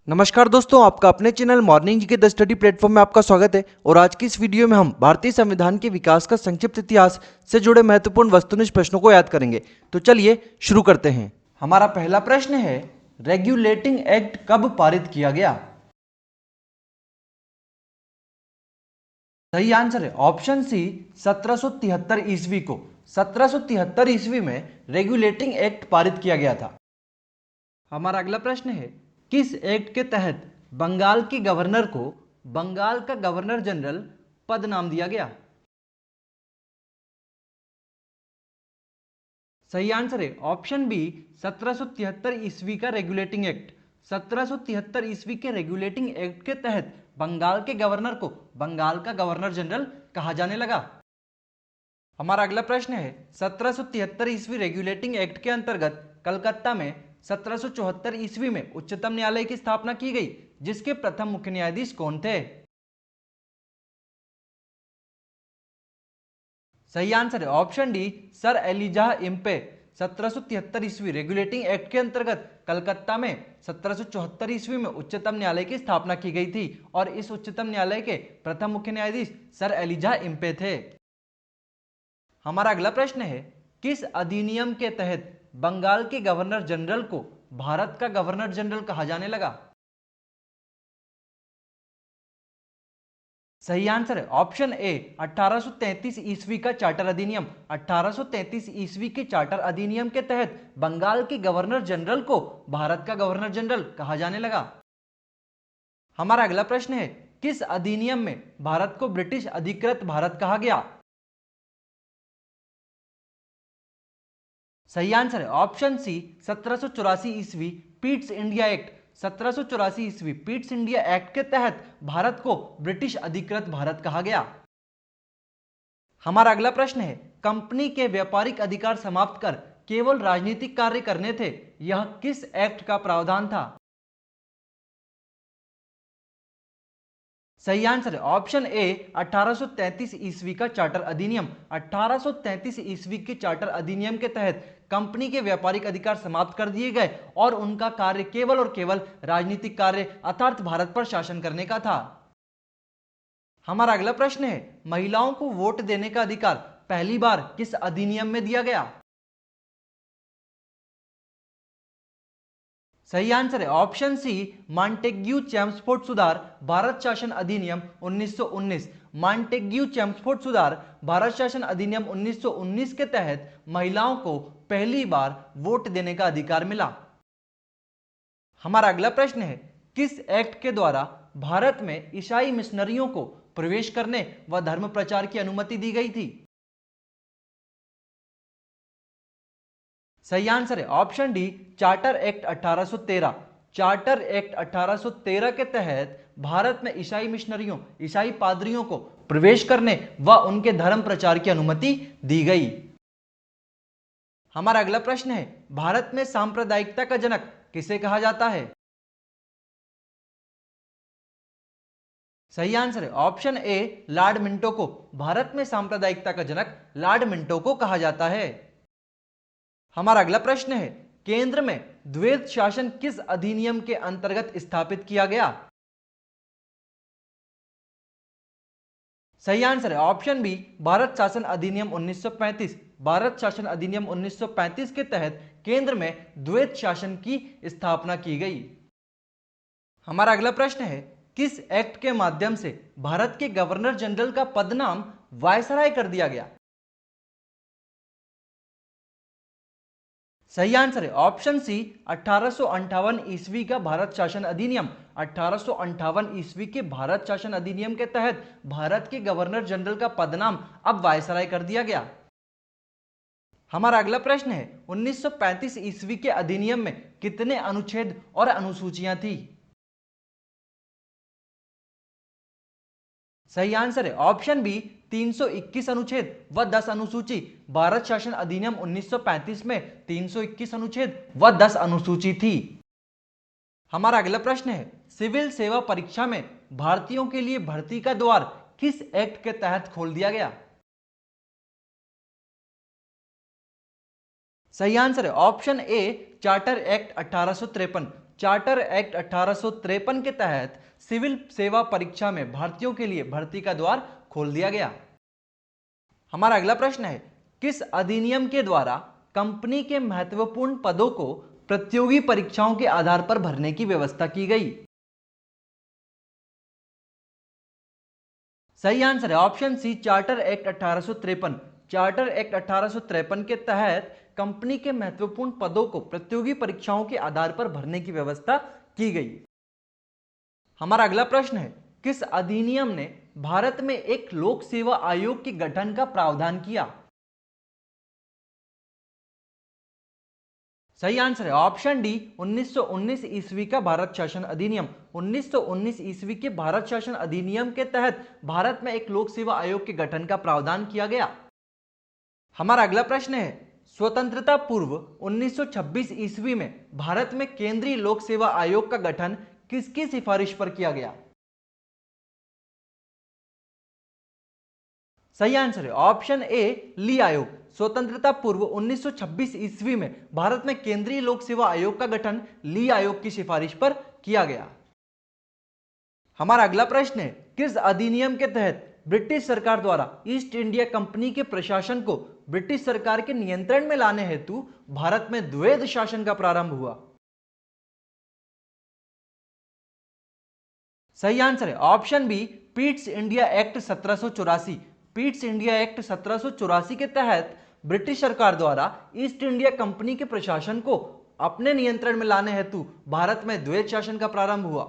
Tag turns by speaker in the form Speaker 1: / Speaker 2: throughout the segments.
Speaker 1: नमस्कार दोस्तों, आपका अपने चैनल मॉर्निंग जी के द स्टडी प्लेटफॉर्म में आपका स्वागत है। और आज की इस वीडियो में हम भारतीय संविधान के विकास का संक्षिप्त इतिहास से जुड़े महत्वपूर्ण वस्तुनिष्ठ प्रश्नों को याद करेंगे। तो चलिए शुरू करते हैं। हमारा पहला प्रश्न है, रेगुलेटिंग एक्ट कब पारित किया गया? सही आंसर है ऑप्शन सी 1773 ईस्वी को। 1773 ईस्वी में रेगुलेटिंग एक्ट पारित किया गया था। हमारा अगला प्रश्न है, किस एक्ट के तहत बंगाल के गवर्नर को बंगाल का गवर्नर जनरल पद नाम दिया गया? सही आंसर है ऑप्शन बी 1773 ईस्वी का रेगुलेटिंग एक्ट। 1773 ईस्वी के रेगुलेटिंग एक्ट के तहत बंगाल के गवर्नर को बंगाल का गवर्नर जनरल कहा जाने लगा। हमारा अगला प्रश्न है, 1773 ईस्वी रेगुलेटिंग एक्ट के अंतर्गत कलकत्ता में 1774 ईस्वी में उच्चतम न्यायालय की स्थापना की गई, जिसके प्रथम मुख्य न्यायाधीश कौन थे? सही आंसर है option D sir Elijah Impey. 1773 ईस्वी रेगुलेटिंग एक्ट के अंतर्गत कलकत्ता में 1774 ईस्वी में उच्चतम न्यायालय की स्थापना की गई थी और इस उच्चतम न्यायालय के प्रथम मुख्य न्यायाधीश सर एलिजाह इम्पे थे। हमारा अगला प्रश्न है, किस अधिनियम के तहत बंगाल के गवर्नर जनरल को भारत का गवर्नर जनरल कहा जाने लगा? सही आंसर है ऑप्शन ए 1833 ईस्वी का चार्टर अधिनियम। 1833 ईस्वी के चार्टर अधिनियम के तहत बंगाल के गवर्नर जनरल को भारत का गवर्नर जनरल कहा जाने लगा। हमारा अगला प्रश्न है, किस अधिनियम में भारत को ब्रिटिश अधिकृत भारत कहा गया? सही आंसर है ऑप्शन सी 1784 ईस्वी पीट्स इंडिया एक्ट। 1784 ईस्वी पीट्स इंडिया एक्ट के तहत भारत को ब्रिटिश अधिकृत भारत कहा गया। हमारा अगला प्रश्न है, कंपनी के व्यापारिक अधिकार समाप्त कर केवल राजनीतिक कार्य करने थे, यह किस एक्ट का प्रावधान था? सही आंसर है ऑप्शन ए 1833 ईस्वी का चार्टर अधिनियम। 1833 ईस्वी के चार्टर अधिनियम के तहत कंपनी के व्यापारिक अधिकार समाप्त कर दिए गए और उनका कार्य केवल और केवल राजनीतिक कार्य अर्थात भारत पर शासन करने का था। हमारा अगला प्रश्न है, महिलाओं को वोट देने का अधिकार पहली बार किस अधिनियम में दिया गया? सही आंसर है ऑप्शन सी मॉन्टेग्यू चेम्सफोर्ड सुधार भारत शासन अधिनियम 1919। मॉन्टेग्यू चेम्सफोर्ड सुधार भारत शासन अधिनियम 1919 के तहत महिलाओं को पहली बार वोट देने का अधिकार मिला। हमारा अगला प्रश्न है, किस एक्ट के द्वारा भारत में ईसाई मिशनरियों को प्रवेश करने व धर्म प्रचार की अनुमति दी गई थी? सही आंसर है option D charter act 1813। Charter act 1813 के तहत भारत में ईसाई मिशनरियों ईसाई पादरियों को प्रवेश करने व उनके धर्म प्रचार की अनुमति दी गई। हमारा अगला प्रश्न है, भारत में सांप्रदायिकता का जनक किसे कहा जाता है? सही आंसर है ऑप्शन ए लॉर्ड मिंटो को। भारत में सांप्रदायिकता का जनक लॉर्ड मिंटो को कहा जाता है। हमारा अगला प्रश्न है, केंद्र में द्वैत शासन किस अधिनियम के अंतर्गत स्थापित किया गया? सही आंसर है ऑप्शन बी भारत शासन अधिनियम 1935। भारत शासन अधिनियम 1935 के तहत केंद्र में द्वैत शासन की स्थापना की गई। हमारा अगला प्रश्न है, किस एक्ट के माध्यम से भारत के गवर्नर जनरल का पदनाम वायसराय कर दिया गया? सही आंसर है ऑप्शन सी 1858 ईस्वी का भारत शासन अधिनियम। 1858 ईस्वी के भारत शासन अधिनियम के तहत भारत के गवर्नर जनरल का पदनाम अब वायसराय कर दिया गया। हमारा अगला प्रश्न है, 1935 ईस्वी के अधिनियम में कितने अनुच्छेद और अनुसूचियां थी? सही आंसर है ऑप्शन बी 321 अनुच्छेद व 10 अनुसूची। भारत शासन अधिनियम 1935 में 321 अनुच्छेद व 10 अनुसूची थी। हमारा अगला प्रश्न है, सिविल सेवा परीक्षा में भारतीयों के लिए भर्ती का द्वार किस एक्ट के तहत खोल दिया गया? सही आंसर है option A charter act 1853। Charter act 1853 के तहत सिविल सेवा परीक्षा में भारतीयों के लिए भर्ती का द्वार खोल दिया गया। हमारा अगला प्रश्न है, किस अधिनियम के द्वारा कंपनी के महत्वपूर्ण पदों को प्रतियोगी परीक्षाओं के आधार पर भरने की व्यवस्था की गई? सही आंसर है option C, charter act 1853। Charter act 1853 के तहत कंपनी के महत्वपूर्ण पदों को प्रतियोगी परीक्षाओं के आधार पर भरने की व्यवस्था की गई। हमारा अगला प्रश्न है, किस अधिनियम ने भारत में एक लोक सेवा आयोग के गठन का प्रावधान किया? सही आंसर है ऑप्शन डी, 1919 ईस्वी का भारत शासन अधिनियम। 1919 ईस्वी के भारत शासन अधिनियम के तहत भारत में एक लोक सेवा आयोग के गठन का प्रावधान किया गया। हमारा अगला प्रश्न है, स्वतंत्रता पूर्व 1926 ईस्वी में भारत में केंद्रीय लोक सेवा आयोग का गठन किसकी सिफारिश पर किया गया? सही आंसर है ऑप्शन ए, ली आयोग। स्वतंत्रता पूर्व 1926 ईस्वी में भारत में केंद्रीय लोक सेवा आयोग का गठन ली आयोग की सिफारिश पर किया गया। हमारा अगला प्रश्न है, किस अधिनियम के तहत ब्रिटिश सरकार द्वारा ईस्ट इंडिया कंपनी के प्रशासन को ब्रिटिश सरकार के नियंत्रण में लाने हेतु भारत में द्वैध शासन का प्रारंभ हुआ? सही आंसर है option B, Pitt's India act 1784। Pitt's India act 1784 के तहत ब्रिटिश सरकार द्वारा ईस्ट इंडिया कंपनी के प्रशासन को अपने नियंत्रण में लाने हेतु भारत में द्वैध शासन का प्रारंभ हुआ।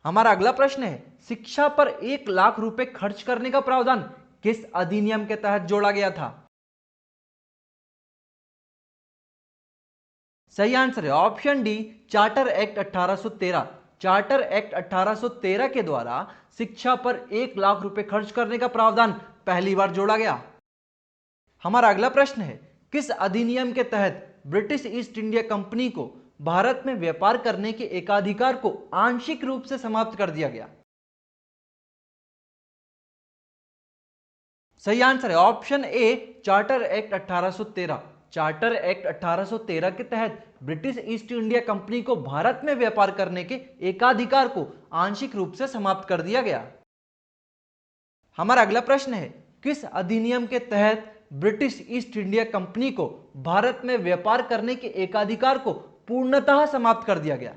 Speaker 1: हमारा अगला प्रश्न है, शिक्षा पर 1 लाख रुपए खर्च करने का प्रावधान किस अधिनियम के तहत जोड़ा गया था? सही आंसर है option D, charter act 1813। Charter act 1813 के द्वारा शिक्षा पर 1 लाख रुपए खर्च करने का प्रावधान पहली बार जोड़ा गया। हमारा अगला प्रश्न है, किस अधिनियम के तहत ब्रिटिश ईस्ट इंडिया कंपनी को भारत में व्यापार करने के एकाधिकार को आंशिक रूप से समाप्त कर दिया गया? सही आंसर है option A, charter act 1813। Charter act 1813 के तहत ब्रिटिश ईस्ट इंडिया कंपनी को भारत में व्यापार करने के एकाधिकार को आंशिक रूप से समाप्त कर दिया गया। हमारा अगला प्रश्न है, किस अधिनियम के तहत ब्रिटिश ईस्ट इंडिया कंपनी को भारत में व्यापार करने के एकाधिकार को पूर्णतः समाप्त कर दिया गया?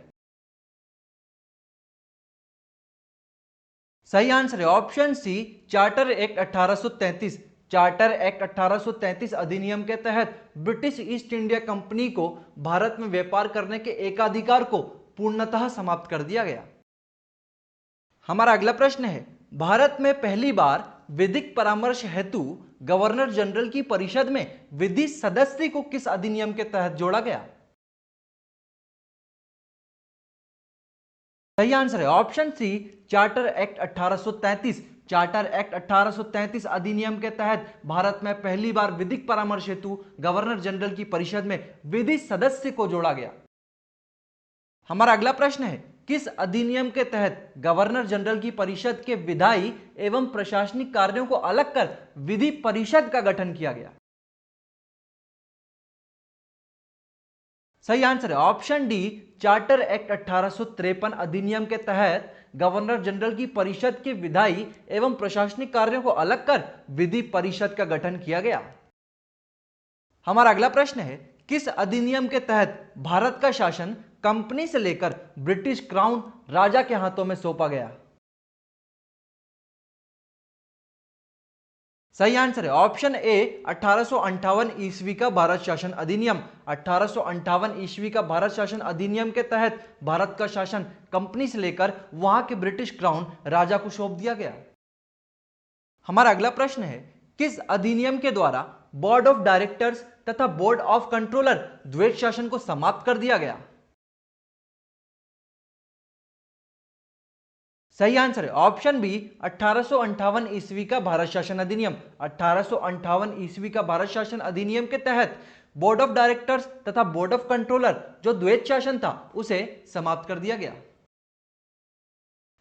Speaker 1: सही आंसर है option C, charter act 1833। Charter act 1833 अधिनियम के तहत ब्रिटिश ईस्ट इंडिया कंपनी को भारत में व्यापार करने के एकाधिकार को पूर्णतः समाप्त कर दिया गया। हमारा अगला प्रश्न है, भारत में पहली बार विधिक परामर्श हेतु गवर्नर जनरल की परिषद में विधि सदस्य को किस अधिनियम के तहत जोड़ा गया? सही आंसर है option C, charter act 1833। Charter act 1833 अधिनियम के तहत भारत में पहली बार विधिक परामर्श हेतु गवर्नर जनरल की परिषद में विधि सदस्य को जोड़ा गया। हमारा अगला प्रश्न है, किस अधिनियम के तहत गवर्नर जनरल की परिषद के विधायी एवं प्रशासनिक कार्यों को अलग कर विधि परिषद का गठन किया गया? सही आंसर है ऑप्शन डी, चार्टर एक्ट 1853 अधिनियम के तहत गवर्नर जनरल की परिषद के विधायी एवं प्रशासनिक कार्यों को अलग कर विधि परिषद का गठन किया गया। हमारा अगला प्रश्न है, किस अधिनियम के तहत भारत का शासन कंपनी से लेकर ब्रिटिश क्राउन राजा के हाथों में सौंपा गया? सही आंसर है ऑप्शन ए, 1858 ईस्वी का भारत शासन अधिनियम। 1858 ईस्वी का भारत शासन अधिनियम के तहत भारत का शासन कंपनी से लेकर वहां के ब्रिटिश क्राउन राजा को सौंप दिया गया। हमारा अगला प्रश्न है, किस अधिनियम के द्वारा बोर्ड ऑफ डायरेक्टर्स तथा बोर्ड ऑफ कंट्रोलर द्वैध शासन को समाप्त कर दिया गया? सही आंसर है ऑप्शन बी, 1858 ईस्वी का भारत शासन अधिनियम। 1858 ईस्वी का भारत शासन अधिनियम के तहत बोर्ड ऑफ डायरेक्टर्स तथा बोर्ड ऑफ कंट्रोलर जो द्वैध शासन था उसे समाप्त कर दिया गया।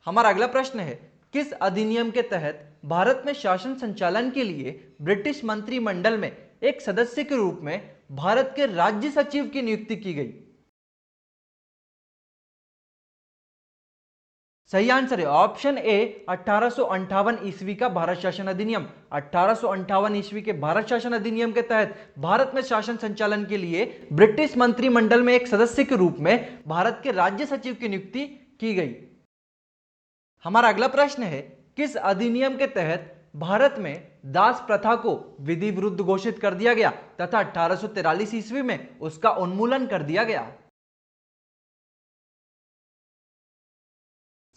Speaker 1: हमारा अगला प्रश्न है, किस अधिनियम के तहत भारत में शासन संचालन के लिए ब्रिटिश मंत्रिमंडल में एक सदस्य के रूप में भारत के राज्य सचिव की नियुक्ति की गई? सही आंसर है ऑप्शन ए 1858 ईस्वी का भारत शासन अधिनियम। 1858 ईस्वी के भारत शासन अधिनियम के तहत भारत में शासन संचालन के लिए ब्रिटिश मंत्रिमंडल में एक सदस्य के रूप में भारत के राज्य सचिव की नियुक्ति की गई। हमारा अगला प्रश्न है, किस अधिनियम के तहत भारत में दास प्रथा को विधि विरुद्ध घोषित कर दिया गया तथा 1843 ईस्वी में उसका उन्मूलन कर दिया गया?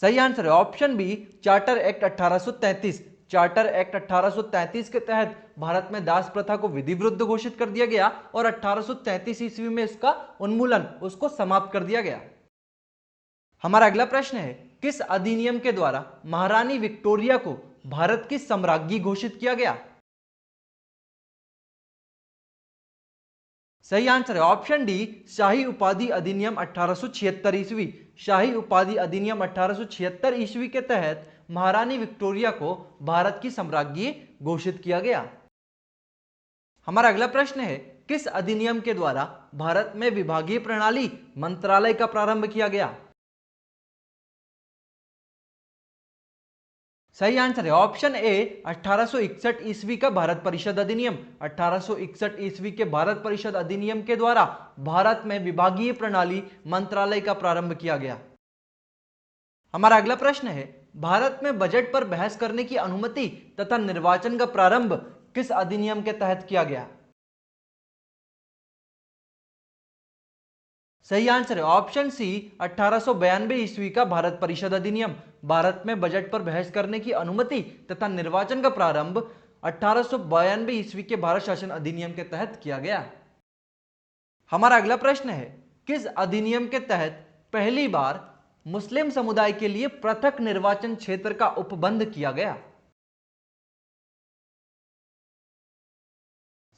Speaker 1: सही आंसर है option B charter act 1833। Charter act 1833 के तहत भारत में दास प्रथा को विधि विरुद्ध घोषित कर दिया गया और 1833 ईस्वी में इसका उन्मूलन, उसको समाप्त कर दिया गया। हमारा अगला प्रश्न है, किस अधिनियम के द्वारा महारानी विक्टोरिया को भारत की सम्राज्ञी घोषित किया गया? सही आंसर है ऑप्शन डी शाही उपाधि अधिनियम 1876 ईस्वी। शाही उपाधि अधिनियम 1876 ईस्वी के तहत महारानी विक्टोरिया को भारत की सम्राज्ञी घोषित किया गया। हमारा अगला प्रश्न है, किस अधिनियम के द्वारा भारत में विभागीय प्रणाली मंत्रालय का प्रारंभ किया गया? सही आंसर है ऑप्शन ए 1861 ईस्वी का भारत परिषद अधिनियम। 1861 ईस्वी के भारत परिषद अधिनियम के द्वारा भारत में विभागीय प्रणाली मंत्रालय का प्रारंभ किया गया। हमारा अगला प्रश्न है, भारत में बजट पर बहस करने की अनुमति तथा निर्वाचन का प्रारंभ किस अधिनियम के तहत किया गया? सही आंसर है ऑप्शन सी 1892 ईस्वी का भारत परिषद अधिनियम। भारत में बजट पर बहस करने की अनुमति तथा निर्वाचन का प्रारंभ 1892 ईस्वी के भारत शासन अधिनियम के तहत किया गया। हमारा अगला प्रश्न है, किस अधिनियम के तहत पहली बार मुस्लिम समुदाय के लिए पृथक निर्वाचन क्षेत्र का उपबंध किया गया?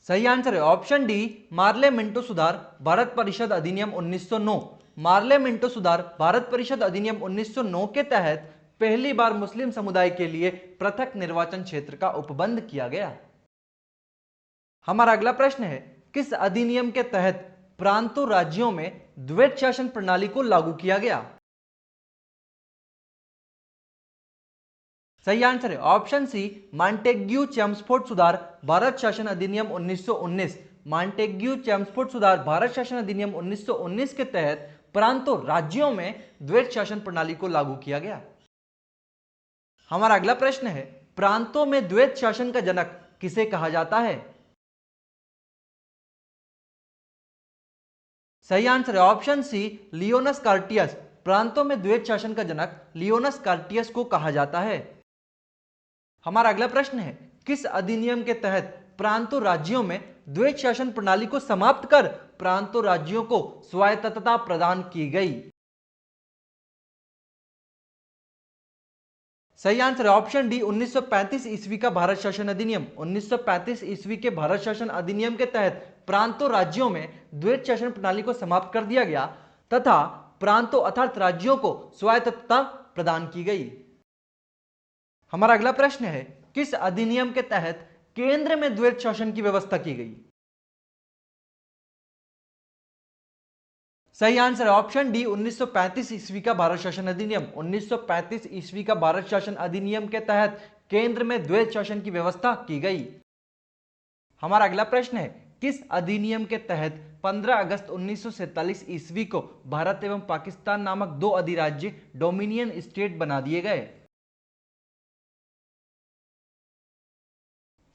Speaker 1: सही आंसर है ऑप्शन डी मार्ले मिंटो सुधार भारत परिषद अधिनियम 1909। मार्ले मिंटो सुधार भारत परिषद अधिनियम 1909 के तहत पहली बार मुस्लिम समुदाय के लिए पृथक निर्वाचन क्षेत्र का उपबंध किया गया। हमारा अगला प्रश्न है, किस अधिनियम के तहत प्रांतों राज्यों में द्वैत शासन प्रणाली को लागू किया गया? सही आंसर है ऑप्शन सी मॉन्टेग्यू चेम्सफोर्ड सुधार भारत शासन अधिनियम 1919। मॉन्टेग्यू चेम्सफोर्ड सुधार भारत शासन अधिनियम 1919 के तहत प्रांतों राज्यों में द्वैत शासन प्रणाली को लागू किया गया। हमारा अगला प्रश्न है, प्रांतों में द्वैत शासन का जनक किसे कहा जाता है? सही आंसर है ऑप्शन सी लियोनस कार्टियस। प्रांतों में द्वैत शासन का जनक लियोनस कार्टियस को कहा जाता है। हमारा अगला प्रश्न है, किस अधिनियम के तहत प्रांतों राज्यों में द्वैत शासन प्रणाली को समाप्त कर प्रांतों राज्यों को स्वायत्तता प्रदान की गई? सही आंसर है ऑप्शन डी 1935 ईस्वी का भारत शासन अधिनियम। 1935 ईस्वी के भारत शासन अधिनियम के तहत प्रांतों राज्यों में द्वैत शासन प्रणाली को समाप्त कर दिया गया तथा प्रांतों अर्थात राज्यों को स्वायत्तता प्रदान की गई। हमारा अगला प्रश्न है, किस अधिनियम के तहत केंद्र में द्वैत शासन की व्यवस्था की गई? सही आंसर है ऑप्शन डी 1935 ईस्वी का भारत शासन अधिनियम। 1935 ईस्वी का भारत शासन अधिनियम के तहत केंद्र में द्वैत शासन की व्यवस्था की गई। हमारा अगला प्रश्न है, किस अधिनियम के तहत 15 अगस्त 1947 ईस्वी को भारत एवं पाकिस्तान नामक दो अधिराज्य डोमिनियन स्टेट बना दिए गए?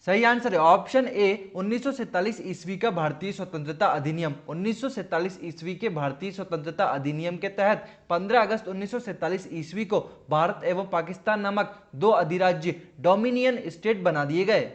Speaker 1: सही आंसर है ऑप्शन ए 1947 ईस्वी का भारतीय स्वतंत्रता अधिनियम। 1947 ईस्वी के भारतीय स्वतंत्रता अधिनियम के तहत 15 अगस्त 1947 ईस्वी को भारत एवं पाकिस्तान नामक दो अधिराज्य डोमिनियन स्टेट बना दिए गए।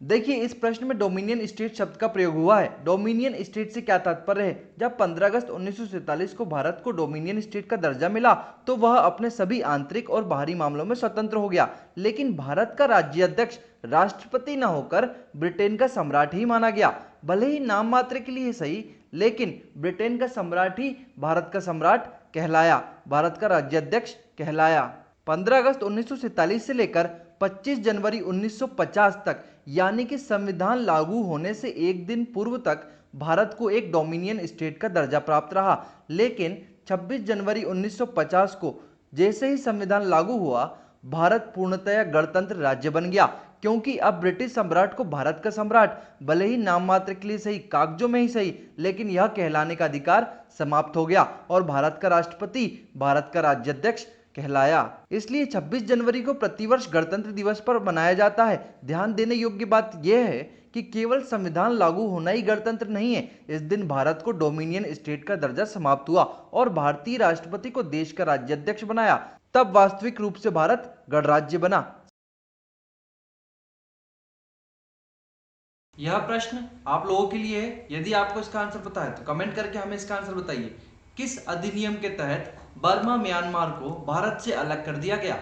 Speaker 1: देखिए इस प्रश्न में डोमिनियन स्टेट शब्द का प्रयोग हुआ है। डोमिनियन स्टेट से क्या तात्पर्य है? जब 15 अगस्त 1947 को भारत को डोमिनियन स्टेट का दर्जा मिला तो वह अपने सभी आंतरिक और बाहरी मामलों में स्वतंत्र हो गया, लेकिन भारत का राज्याध्यक्ष राष्ट्रपति न होकर ब्रिटेन का सम्राट ही माना गया। भले ही नाम मात्र के लिए सही, लेकिन ब्रिटेन का सम्राट ही भारत का सम्राट कहलाया, भारत का राज्याध्यक्ष कहलाया। 15 अगस्त 1947 से लेकर 25 जनवरी 1950 तक यानी कि संविधान लागू होने से एक दिन पूर्व तक भारत को एक डोमिनियन स्टेट का दर्जा प्राप्त रहा, लेकिन 26 जनवरी 1950 को जैसे ही संविधान लागू हुआ, भारत पूर्णतया गणतंत्र राज्य बन गया, क्योंकि अब ब्रिटिश सम्राट को भारत का सम्राट, भले ही नाम मात्र के लिए सही, कागजों में ही सही, लेकिन यह कहलाने का अधिकार समाप्त हो गया और भारत का राष्ट्रपति भारत का राज्याध्यक्ष कहलाया। इसलिए 26 जनवरी को प्रतिवर्ष गणतंत्र दिवस पर मनाया जाता है। ध्यान देने योग्य बात यह है कि केवल संविधान लागू होना ही गणतंत्र नहीं है। इस दिन भारत को डोमिनियन स्टेट का दर्जा समाप्त हुआ और भारतीय राष्ट्रपति को देश का राज्याध्यक्ष बनाया। तब वास्तविक रूप से भारत गणराज्य बना। यह प्रश्न आप लोगों के लिए है। यदि आपको इसका आंसर पता है तो कमेंट करके हमें इसका आंसर बताइए। किस अधिनियम के तहत बर्मा म्यांमार को भारत से अलग कर दिया गया?